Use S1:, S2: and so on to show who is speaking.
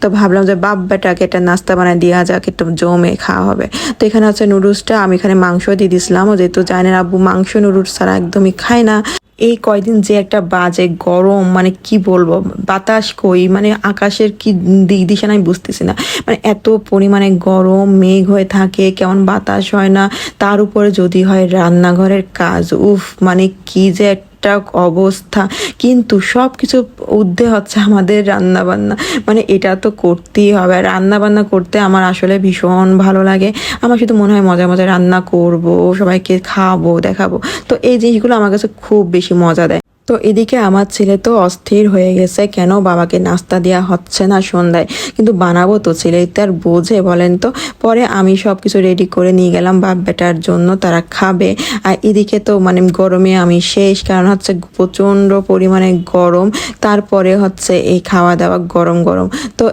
S1: তো ভাবলাম যে বাপ বেটাকে একটা নাস্তা বানায় দেওয়া যাক, একটু জমে খাওয়া হবে। তো এখানে হচ্ছে নুডলসটা আমি এখানে মাংস দিয়ে দিছিলাম, যেহেতু জানেন আব্বু মাংস নুডলস ছাড়া একদমই খায় না। এই কয়দিন যে একটা বাজে গরম, মানে কি বলবো, বাতাস কই, মানে আকাশের কি দিক দিশা আমি বুঝতেছি না। মানে এত পরিমাণে গরম, মেঘ হয়ে থাকে, কেমন বাতাস হয় না, তার উপরে যদি হয় রান্নাঘরের কাজ, উফ মানে কি যে একটা অবস্থা। কিন্তু সব কিছু ঊর্ধ্বে হচ্ছে আমাদের রান্না বান্না, মানে এটা তো করতেই হবে। রান্না বান্না করতে আমার আসলে ভীষণ ভালো লাগে। আমার শুধু মনে হয় মজা মজা রান্না করব, সবাইকে খাবো, দেখাবো। তো এই জিনিসগুলো আমার কাছে খুব বেশি মজা দেয়। তো এদিকে আমার ছেলে তো অস্থির হয়ে গেছে, কেন বাবাকে নাস্তা দেওয়া হচ্ছে না সন্ধ্যায়। কিন্তু বানাবো তো, ছেলে তো আর বোঝে বলেন তো। পরে আমি সব কিছু রেডি করে নিয়ে গেলাম বাপ বেটার জন্য, তারা খাবে। আর এদিকে তো মানে গরমে আমি শেষ, কারণ হচ্ছে প্রচণ্ড পরিমাণে গরম, তারপরে হচ্ছে এই খাওয়া দাওয়া গরম গরম। তো